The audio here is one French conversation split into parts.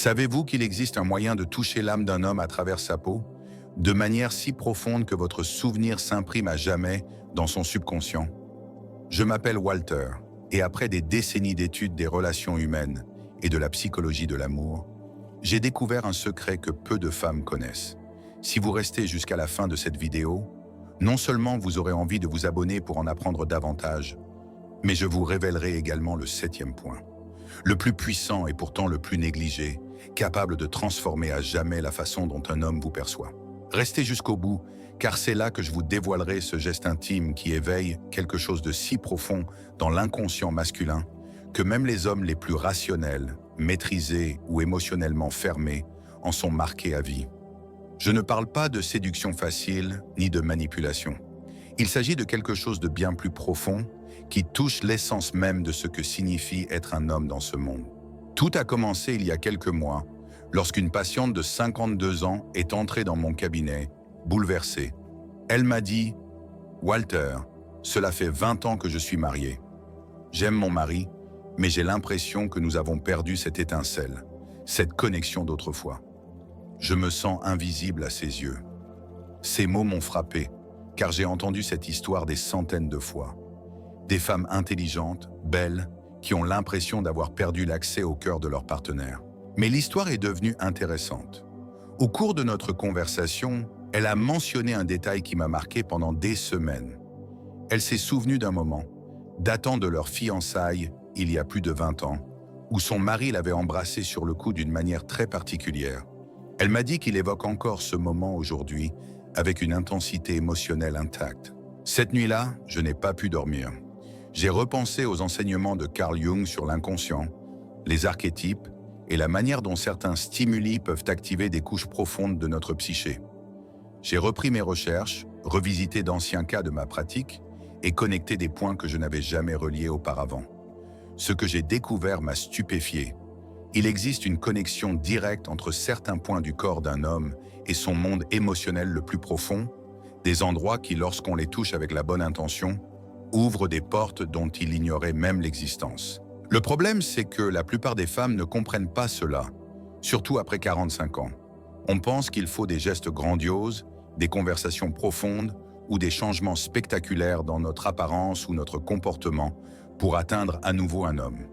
Savez-vous qu'il existe un moyen de toucher l'âme d'un homme à travers sa peau, de manière si profonde que votre souvenir s'imprime à jamais dans son subconscient? Je m'appelle Walter, et après des décennies d'études des relations humaines et de la psychologie de l'amour, j'ai découvert un secret que peu de femmes connaissent. Si vous restez jusqu'à la fin de cette vidéo, non seulement vous aurez envie de vous abonner pour en apprendre davantage, mais je vous révélerai également le 7e point. Le plus puissant et pourtant le plus négligé, capable de transformer à jamais la façon dont un homme vous perçoit. Restez jusqu'au bout, car c'est là que je vous dévoilerai ce geste intime qui éveille quelque chose de si profond dans l'inconscient masculin que même les hommes les plus rationnels, maîtrisés ou émotionnellement fermés en sont marqués à vie. Je ne parle pas de séduction facile ni de manipulation. Il s'agit de quelque chose de bien plus profond qui touche l'essence même de ce que signifie être un homme dans ce monde. Tout a commencé il y a quelques mois, lorsqu'une patiente de 52 ans est entrée dans mon cabinet, bouleversée. Elle m'a dit « Walter, cela fait 20 ans que je suis mariée. J'aime mon mari, mais j'ai l'impression que nous avons perdu cette étincelle, cette connexion d'autrefois. Je me sens invisible à ses yeux. » Ces mots m'ont frappé, car j'ai entendu cette histoire des centaines de fois. Des femmes intelligentes, belles, qui ont l'impression d'avoir perdu l'accès au cœur de leur partenaire. Mais l'histoire est devenue intéressante. Au cours de notre conversation, elle a mentionné un détail qui m'a marqué pendant des semaines. Elle s'est souvenue d'un moment, datant de leur fiançailles il y a plus de 20 ans, où son mari l'avait embrassée sur le cou d'une manière très particulière. Elle m'a dit qu'il évoque encore ce moment aujourd'hui avec une intensité émotionnelle intacte. Cette nuit-là, je n'ai pas pu dormir. J'ai repensé aux enseignements de Carl Jung sur l'inconscient, les archétypes et la manière dont certains stimuli peuvent activer des couches profondes de notre psyché. J'ai repris mes recherches, revisité d'anciens cas de ma pratique et connecté des points que je n'avais jamais reliés auparavant. Ce que j'ai découvert m'a stupéfié. Il existe une connexion directe entre certains points du corps d'un homme et son monde émotionnel le plus profond, des endroits qui, lorsqu'on les touche avec la bonne intention, ouvrent des portes dont il ignorait même l'existence. Le problème, c'est que la plupart des femmes ne comprennent pas cela, surtout après 45 ans. On pense qu'il faut des gestes grandioses, des conversations profondes ou des changements spectaculaires dans notre apparence ou notre comportement pour atteindre à nouveau un homme.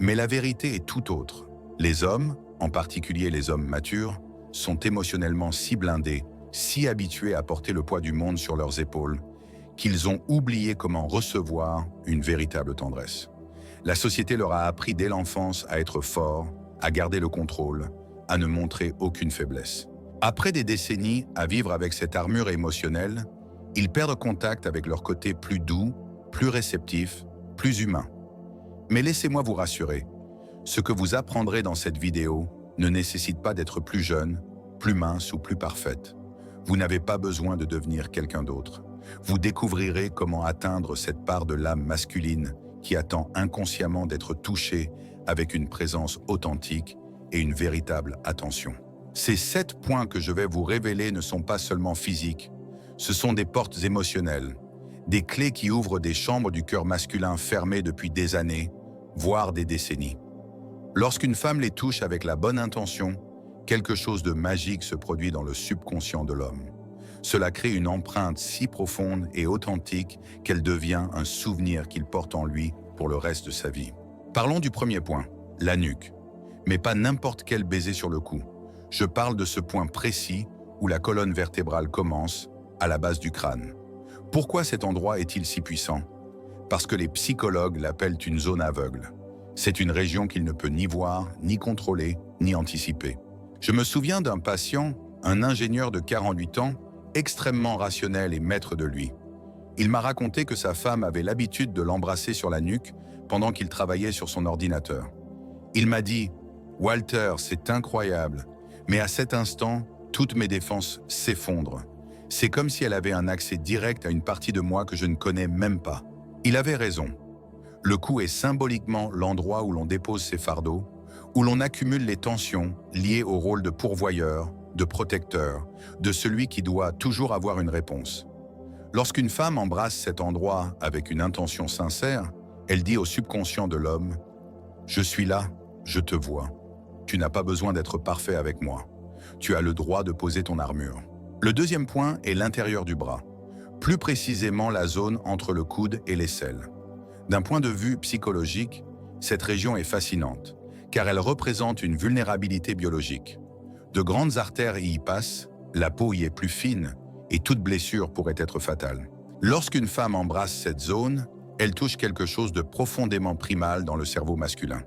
Mais la vérité est tout autre. Les hommes, en particulier les hommes matures, sont émotionnellement si blindés, si habitués à porter le poids du monde sur leurs épaules, qu'ils ont oublié comment recevoir une véritable tendresse. La société leur a appris dès l'enfance à être forts, à garder le contrôle, à ne montrer aucune faiblesse. Après des décennies à vivre avec cette armure émotionnelle, ils perdent contact avec leur côté plus doux, plus réceptif, plus humain. Mais laissez-moi vous rassurer, ce que vous apprendrez dans cette vidéo ne nécessite pas d'être plus jeune, plus mince ou plus parfaite. Vous n'avez pas besoin de devenir quelqu'un d'autre. Vous découvrirez comment atteindre cette part de l'âme masculine qui attend inconsciemment d'être touchée avec une présence authentique et une véritable attention. Ces 7 points que je vais vous révéler ne sont pas seulement physiques, ce sont des portes émotionnelles, des clés qui ouvrent des chambres du cœur masculin fermées depuis des années, voire des décennies. Lorsqu'une femme les touche avec la bonne intention, quelque chose de magique se produit dans le subconscient de l'homme. Cela crée une empreinte si profonde et authentique qu'elle devient un souvenir qu'il porte en lui pour le reste de sa vie. Parlons du premier point, la nuque. Mais pas n'importe quel baiser sur le cou. Je parle de ce point précis où la colonne vertébrale commence, à la base du crâne. Pourquoi cet endroit est-il si puissant? Parce que les psychologues l'appellent une zone aveugle. C'est une région qu'il ne peut ni voir, ni contrôler, ni anticiper. Je me souviens d'un patient, un ingénieur de 48 ans, extrêmement rationnel et maître de lui. Il m'a raconté que sa femme avait l'habitude de l'embrasser sur la nuque pendant qu'il travaillait sur son ordinateur. Il m'a dit « Walter, c'est incroyable, mais à cet instant, toutes mes défenses s'effondrent. C'est comme si elle avait un accès direct à une partie de moi que je ne connais même pas. » Il avait raison. Le cou est symboliquement l'endroit où l'on dépose ses fardeaux, où l'on accumule les tensions liées au rôle de pourvoyeur, de protecteur, de celui qui doit toujours avoir une réponse. Lorsqu'une femme embrasse cet endroit avec une intention sincère, elle dit au subconscient de l'homme « Je suis là, je te vois ». tu n'as pas besoin d'être parfait avec moi. Tu as le droit de poser ton armure. Le deuxième point est l'intérieur du bras, plus précisément la zone entre le coude et l'aisselle. D'un point de vue psychologique, cette région est fascinante, car elle représente une vulnérabilité biologique. De grandes artères y passent, la peau y est plus fine, et toute blessure pourrait être fatale. Lorsqu'une femme embrasse cette zone, elle touche quelque chose de profondément primal dans le cerveau masculin.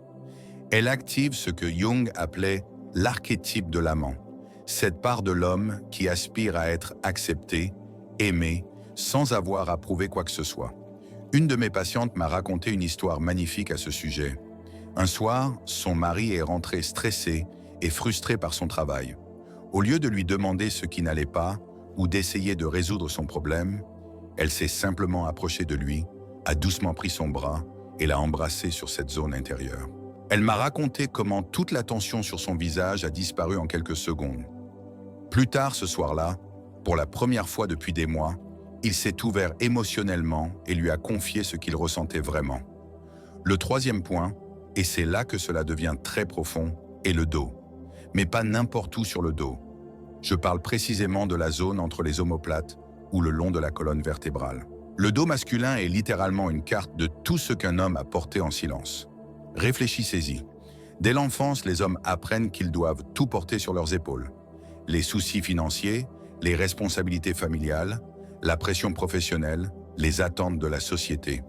Elle active ce que Jung appelait l'archétype de l'amant, cette part de l'homme qui aspire à être accepté, aimé, sans avoir à prouver quoi que ce soit. Une de mes patientes m'a raconté une histoire magnifique à ce sujet. Un soir, son mari est rentré stressé et frustré par son travail. Au lieu de lui demander ce qui n'allait pas ou d'essayer de résoudre son problème, elle s'est simplement approchée de lui, a doucement pris son bras et l'a embrassé sur cette zone intérieure. Elle m'a raconté comment toute la tension sur son visage a disparu en quelques secondes. Plus tard ce soir-là, pour la première fois depuis des mois, il s'est ouvert émotionnellement et lui a confié ce qu'il ressentait vraiment. Le troisième point, et c'est là que cela devient très profond, est le dos. Mais pas n'importe où sur le dos. Je parle précisément de la zone entre les omoplates ou le long de la colonne vertébrale. Le dos masculin est littéralement une carte de tout ce qu'un homme a porté en silence. Réfléchissez-y. Dès l'enfance, les hommes apprennent qu'ils doivent tout porter sur leurs épaules. Les soucis financiers, les responsabilités familiales, la pression professionnelle, les attentes de la société.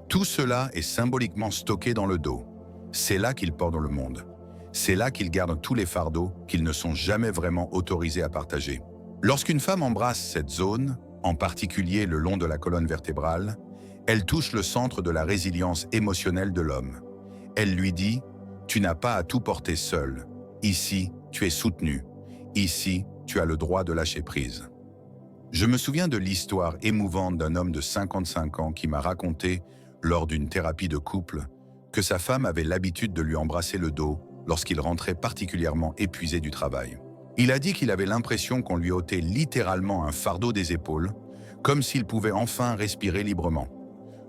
Tout cela est symboliquement stocké dans le dos. C'est là qu'ils portent dans le monde. C'est là qu'ils gardent tous les fardeaux qu'ils ne sont jamais vraiment autorisés à partager. Lorsqu'une femme embrasse cette zone, en particulier le long de la colonne vertébrale, elle touche le centre de la résilience émotionnelle de l'homme. Elle lui dit « Tu n'as pas à tout porter seul. Ici, tu es soutenu. Ici, tu as le droit de lâcher prise. » Je me souviens de l'histoire émouvante d'un homme de 55 ans qui m'a raconté, lors d'une thérapie de couple, que sa femme avait l'habitude de lui embrasser le dos lorsqu'il rentrait particulièrement épuisé du travail. Il a dit qu'il avait l'impression qu'on lui ôtait littéralement un fardeau des épaules, comme s'il pouvait enfin respirer librement.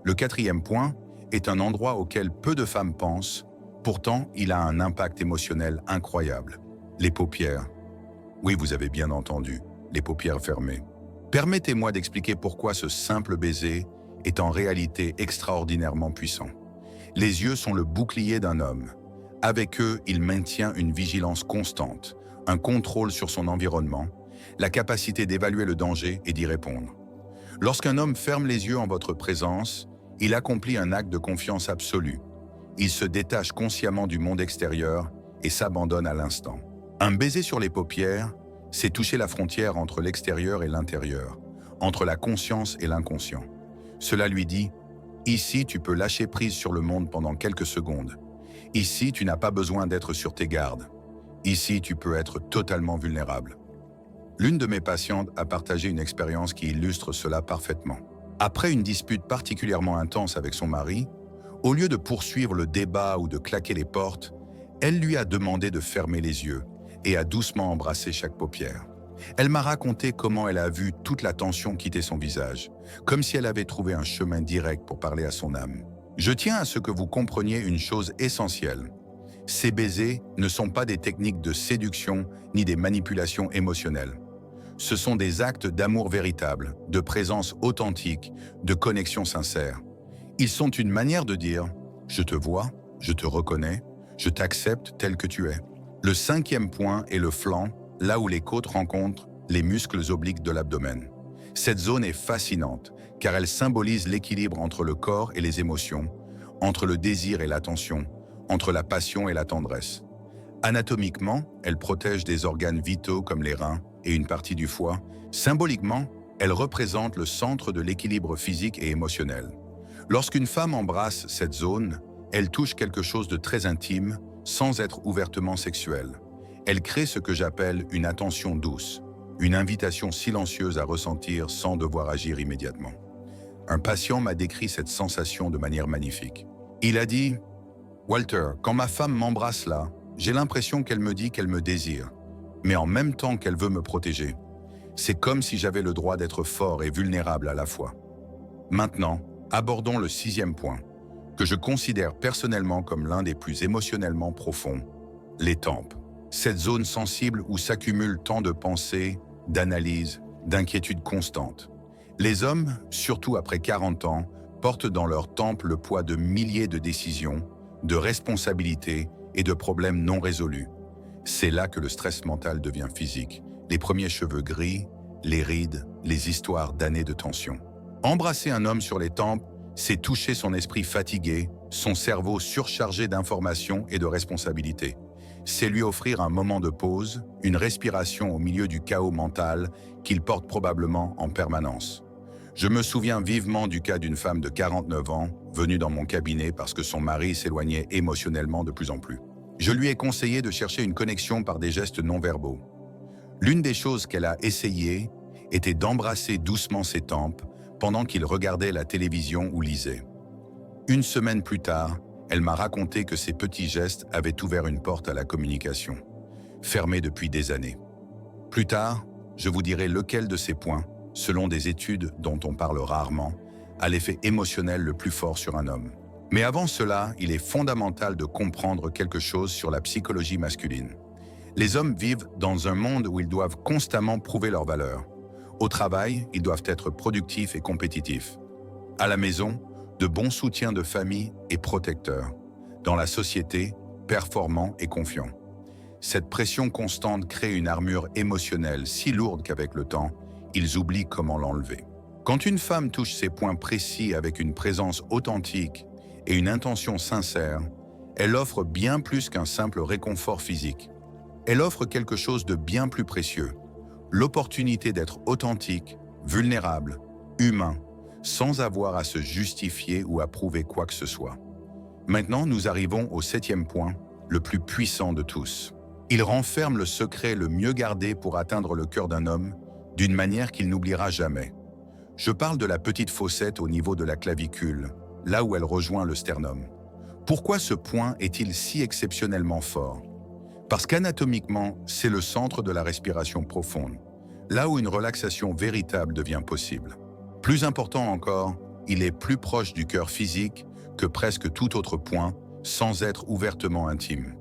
Le quatrième point est un endroit auquel peu de femmes pensent, pourtant il a un impact émotionnel incroyable. Les paupières. Oui, vous avez bien entendu, les paupières fermées. Permettez-moi d'expliquer pourquoi ce simple baiser est en réalité extraordinairement puissant. Les yeux sont le bouclier d'un homme. Avec eux, il maintient une vigilance constante, un contrôle sur son environnement, la capacité d'évaluer le danger et d'y répondre. Lorsqu'un homme ferme les yeux en votre présence, il accomplit un acte de confiance absolue. Il se détache consciemment du monde extérieur et s'abandonne à l'instant. Un baiser sur les paupières, c'est toucher la frontière entre l'extérieur et l'intérieur, entre la conscience et l'inconscient. Cela lui dit « Ici, tu peux lâcher prise sur le monde pendant quelques secondes. Ici, tu n'as pas besoin d'être sur tes gardes. Ici, tu peux être totalement vulnérable. » L'une de mes patientes a partagé une expérience qui illustre cela parfaitement. Après une dispute particulièrement intense avec son mari, au lieu de poursuivre le débat ou de claquer les portes, elle lui a demandé de fermer les yeux et a doucement embrassé chaque paupière. Elle m'a raconté comment elle a vu toute la tension quitter son visage, comme si elle avait trouvé un chemin direct pour parler à son âme. Je tiens à ce que vous compreniez une chose essentielle. Ces baisers ne sont pas des techniques de séduction ni des manipulations émotionnelles. Ce sont des actes d'amour véritable, de présence authentique, de connexion sincère. Ils sont une manière de dire « Je te vois, je te reconnais, je t'accepte tel que tu es ». Le cinquième point est le flanc, là où les côtes rencontrent les muscles obliques de l'abdomen. Cette zone est fascinante, car elle symbolise l'équilibre entre le corps et les émotions, entre le désir et l'attention, entre la passion et la tendresse. Anatomiquement, elle protège des organes vitaux comme les reins et une partie du foie. Symboliquement, elle représente le centre de l'équilibre physique et émotionnel. Lorsqu'une femme embrasse cette zone, elle touche quelque chose de très intime, sans être ouvertement sexuelle. Elle crée ce que j'appelle une attention douce, une invitation silencieuse à ressentir sans devoir agir immédiatement. Un patient m'a décrit cette sensation de manière magnifique. Il a dit « Walter, quand ma femme m'embrasse là, j'ai l'impression qu'elle me dit qu'elle me désire, mais en même temps qu'elle veut me protéger. C'est comme si j'avais le droit d'être fort et vulnérable à la fois. » Maintenant, abordons le sixième point, que je considère personnellement comme l'un des plus émotionnellement profonds, les tempes. Cette zone sensible où s'accumulent tant de pensées, d'analyses, d'inquiétudes constantes. Les hommes, surtout après 40 ans, portent dans leurs tempes le poids de milliers de décisions, de responsabilités et de problèmes non résolus. C'est là que le stress mental devient physique. Les premiers cheveux gris, les rides, les histoires d'années de tension. Embrasser un homme sur les tempes, c'est toucher son esprit fatigué, son cerveau surchargé d'informations et de responsabilités. C'est lui offrir un moment de pause, une respiration au milieu du chaos mental qu'il porte probablement en permanence. Je me souviens vivement du cas d'une femme de 49 ans, venue dans mon cabinet parce que son mari s'éloignait émotionnellement de plus en plus. Je lui ai conseillé de chercher une connexion par des gestes non-verbaux. L'une des choses qu'elle a essayé était d'embrasser doucement ses tempes pendant qu'il regardait la télévision ou lisait. Une semaine plus tard, elle m'a raconté que ces petits gestes avaient ouvert une porte à la communication, fermée depuis des années. Plus tard, je vous dirai lequel de ces points, selon des études dont on parle rarement, a l'effet émotionnel le plus fort sur un homme. Mais avant cela, il est fondamental de comprendre quelque chose sur la psychologie masculine. Les hommes vivent dans un monde où ils doivent constamment prouver leur valeur. Au travail, ils doivent être productifs et compétitifs. À la maison, de bons soutiens de famille et protecteurs. Dans la société, performants et confiants. Cette pression constante crée une armure émotionnelle si lourde qu'avec le temps, ils oublient comment l'enlever. Quand une femme touche ces points précis avec une présence authentique et une intention sincère, elle offre bien plus qu'un simple réconfort physique. Elle offre quelque chose de bien plus précieux, l'opportunité d'être authentique, vulnérable, humain, sans avoir à se justifier ou à prouver quoi que ce soit. Maintenant, nous arrivons au 7e point, le plus puissant de tous. Il renferme le secret le mieux gardé pour atteindre le cœur d'un homme, d'une manière qu'il n'oubliera jamais. Je parle de la petite fossette au niveau de la clavicule, là où elle rejoint le sternum. Pourquoi ce point est-il si exceptionnellement fort? Parce qu'anatomiquement, c'est le centre de la respiration profonde, là où une relaxation véritable devient possible. Plus important encore, il est plus proche du cœur physique que presque tout autre point, sans être ouvertement intime.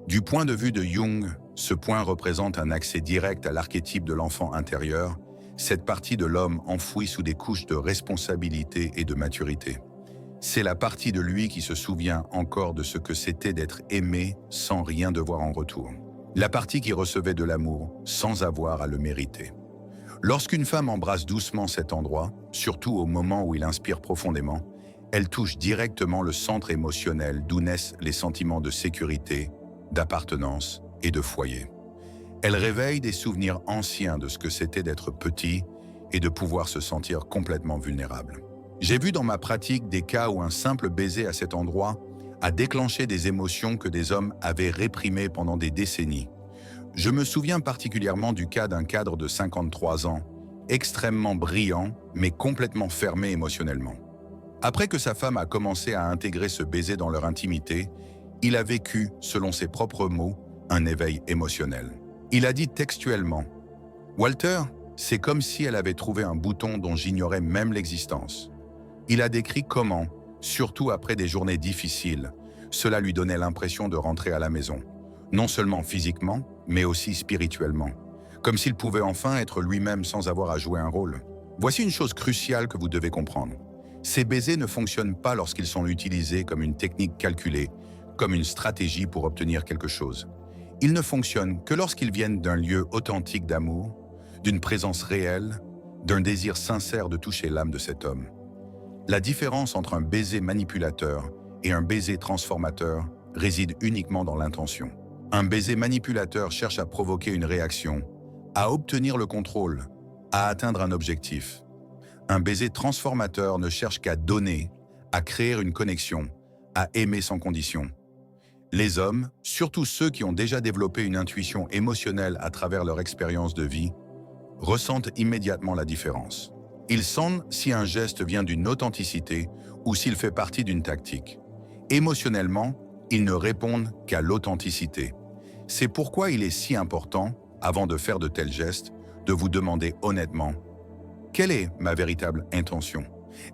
Du point de vue de Jung, ce point représente un accès direct à l'archétype de l'enfant intérieur, cette partie de l'homme enfouie sous des couches de responsabilité et de maturité. C'est la partie de lui qui se souvient encore de ce que c'était d'être aimé sans rien devoir en retour. La partie qui recevait de l'amour sans avoir à le mériter. Lorsqu'une femme embrasse doucement cet endroit, surtout au moment où il inspire profondément, elle touche directement le centre émotionnel d'où naissent les sentiments de sécurité, d'appartenance et de foyer. Elle réveille des souvenirs anciens de ce que c'était d'être petit et de pouvoir se sentir complètement vulnérable. J'ai vu dans ma pratique des cas où un simple baiser à cet endroit a déclenché des émotions que des hommes avaient réprimées pendant des décennies. Je me souviens particulièrement du cas d'un cadre de 53 ans, extrêmement brillant, mais complètement fermé émotionnellement. Après que sa femme a commencé à intégrer ce baiser dans leur intimité, il a vécu, selon ses propres mots, un éveil émotionnel. Il a dit textuellement « Walter, c'est comme si elle avait trouvé un bouton dont j'ignorais même l'existence. » Il a décrit comment, surtout après des journées difficiles, cela lui donnait l'impression de rentrer à la maison, non seulement physiquement, mais aussi spirituellement, comme s'il pouvait enfin être lui-même sans avoir à jouer un rôle. Voici une chose cruciale que vous devez comprendre. Ces baisers ne fonctionnent pas lorsqu'ils sont utilisés comme une technique calculée, comme une stratégie pour obtenir quelque chose. Ils ne fonctionnent que lorsqu'ils viennent d'un lieu authentique d'amour, d'une présence réelle, d'un désir sincère de toucher l'âme de cet homme. La différence entre un baiser manipulateur et un baiser transformateur réside uniquement dans l'intention. Un baiser manipulateur cherche à provoquer une réaction, à obtenir le contrôle, à atteindre un objectif. Un baiser transformateur ne cherche qu'à donner, à créer une connexion, à aimer sans condition. Les hommes, surtout ceux qui ont déjà développé une intuition émotionnelle à travers leur expérience de vie, ressentent immédiatement la différence. Ils sentent si un geste vient d'une authenticité ou s'il fait partie d'une tactique. Émotionnellement, ils ne répondent qu'à l'authenticité. C'est pourquoi il est si important, avant de faire de tels gestes, de vous demander honnêtement « Quelle est ma véritable intention?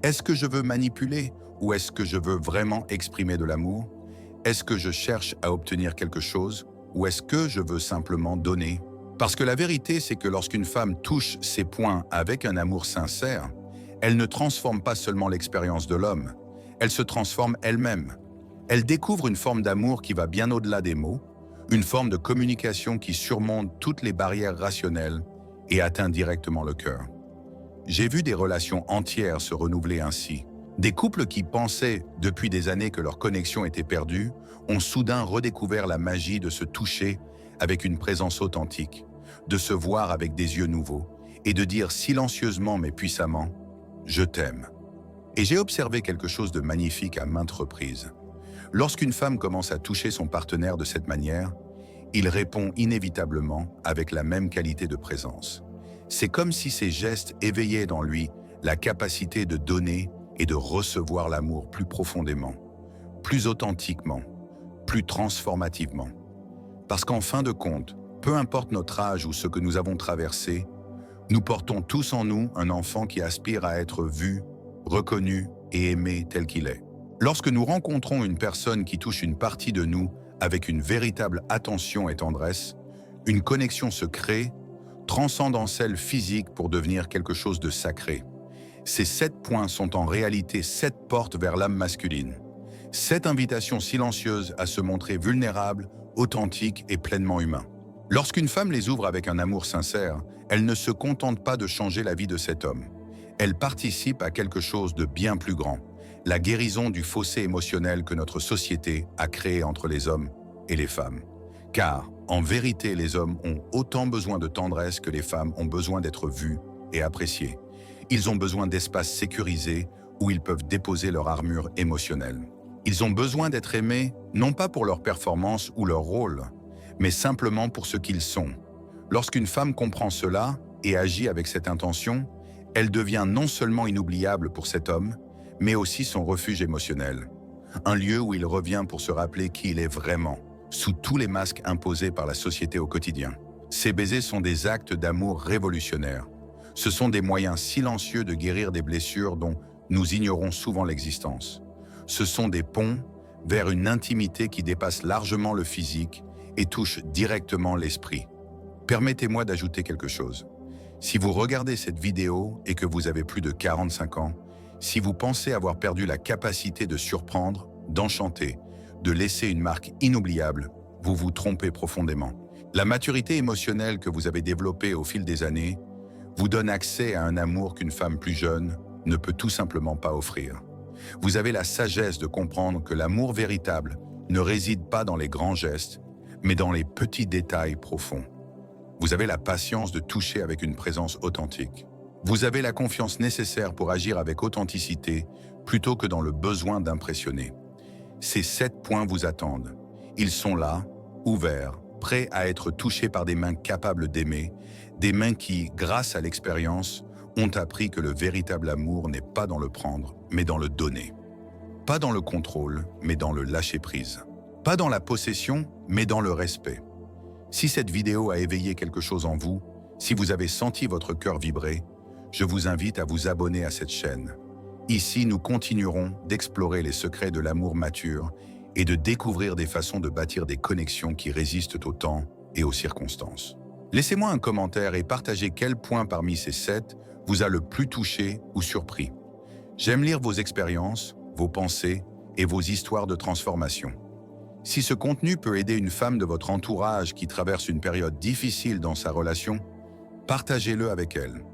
Est-ce que je veux manipuler ou est-ce que je veux vraiment exprimer de l'amour? Est-ce que je cherche à obtenir quelque chose ou est-ce que je veux simplement donner? Parce que la vérité, c'est que lorsqu'une femme touche ces points avec un amour sincère, elle ne transforme pas seulement l'expérience de l'homme, elle se transforme elle-même. Elle découvre une forme d'amour qui va bien au-delà des mots, une forme de communication qui surmonte toutes les barrières rationnelles et atteint directement le cœur. J'ai vu des relations entières se renouveler ainsi. Des couples qui pensaient depuis des années que leur connexion était perdue ont soudain redécouvert la magie de se toucher avec une présence authentique, de se voir avec des yeux nouveaux et de dire silencieusement mais puissamment « Je t'aime ». Et j'ai observé quelque chose de magnifique à maintes reprises. Lorsqu'une femme commence à toucher son partenaire de cette manière, il répond inévitablement avec la même qualité de présence. C'est comme si ces gestes éveillaient dans lui la capacité de donner et de recevoir l'amour plus profondément, plus authentiquement, plus transformativement. Parce qu'en fin de compte, peu importe notre âge ou ce que nous avons traversé, nous portons tous en nous un enfant qui aspire à être vu, reconnu et aimé tel qu'il est. Lorsque nous rencontrons une personne qui touche une partie de nous avec une véritable attention et tendresse, une connexion se crée, transcendant celle physique pour devenir quelque chose de sacré. Ces 7 points sont en réalité 7 portes vers l'âme masculine. 7 invitations silencieuses à se montrer vulnérable, authentique et pleinement humain. Lorsqu'une femme les ouvre avec un amour sincère, elle ne se contente pas de changer la vie de cet homme. Elle participe à quelque chose de bien plus grand, la guérison du fossé émotionnel que notre société a créé entre les hommes et les femmes. Car, en vérité, les hommes ont autant besoin de tendresse que les femmes ont besoin d'être vus et appréciés. Ils ont besoin d'espaces sécurisés où ils peuvent déposer leur armure émotionnelle. Ils ont besoin d'être aimés, non pas pour leur performance ou leur rôle, mais simplement pour ce qu'ils sont. Lorsqu'une femme comprend cela et agit avec cette intention, elle devient non seulement inoubliable pour cet homme, mais aussi son refuge émotionnel. Un lieu où il revient pour se rappeler qui il est vraiment, sous tous les masques imposés par la société au quotidien. Ces baisers sont des actes d'amour révolutionnaires. Ce sont des moyens silencieux de guérir des blessures dont nous ignorons souvent l'existence. Ce sont des ponts vers une intimité qui dépasse largement le physique et touche directement l'esprit. Permettez-moi d'ajouter quelque chose. Si vous regardez cette vidéo et que vous avez plus de 45 ans, si vous pensez avoir perdu la capacité de surprendre, d'enchanter, de laisser une marque inoubliable, vous vous trompez profondément. La maturité émotionnelle que vous avez développée au fil des années vous donne accès à un amour qu'une femme plus jeune ne peut tout simplement pas offrir. Vous avez la sagesse de comprendre que l'amour véritable ne réside pas dans les grands gestes, mais dans les petits détails profonds. Vous avez la patience de toucher avec une présence authentique. Vous avez la confiance nécessaire pour agir avec authenticité plutôt que dans le besoin d'impressionner. Ces 7 points vous attendent. Ils sont là, ouverts, prêts à être touchés par des mains capables d'aimer, des mains qui, grâce à l'expérience, ont appris que le véritable amour n'est pas dans le prendre, mais dans le donner. Pas dans le contrôle, mais dans le lâcher-prise. Pas dans la possession, mais dans le respect. Si cette vidéo a éveillé quelque chose en vous, si vous avez senti votre cœur vibrer, je vous invite à vous abonner à cette chaîne. Ici, nous continuerons d'explorer les secrets de l'amour mature et de découvrir des façons de bâtir des connexions qui résistent au temps et aux circonstances. Laissez-moi un commentaire et partagez quel point parmi ces 7 vous a le plus touché ou surpris. J'aime lire vos expériences, vos pensées et vos histoires de transformation. Si ce contenu peut aider une femme de votre entourage qui traverse une période difficile dans sa relation, partagez-le avec elle.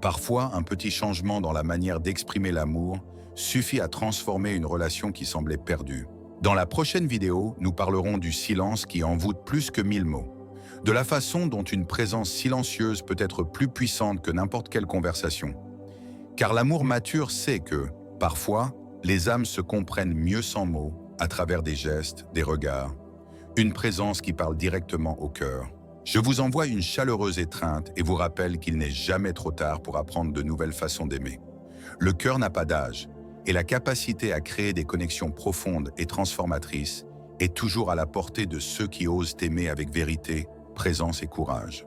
Parfois, un petit changement dans la manière d'exprimer l'amour suffit à transformer une relation qui semblait perdue. Dans la prochaine vidéo, nous parlerons du silence qui envoûte plus que 1000 mots, de la façon dont une présence silencieuse peut être plus puissante que n'importe quelle conversation. Car l'amour mature sait que, parfois, les âmes se comprennent mieux sans mots, à travers des gestes, des regards, une présence qui parle directement au cœur. Je vous envoie une chaleureuse étreinte et vous rappelle qu'il n'est jamais trop tard pour apprendre de nouvelles façons d'aimer. Le cœur n'a pas d'âge, et la capacité à créer des connexions profondes et transformatrices est toujours à la portée de ceux qui osent aimer avec vérité, présence et courage.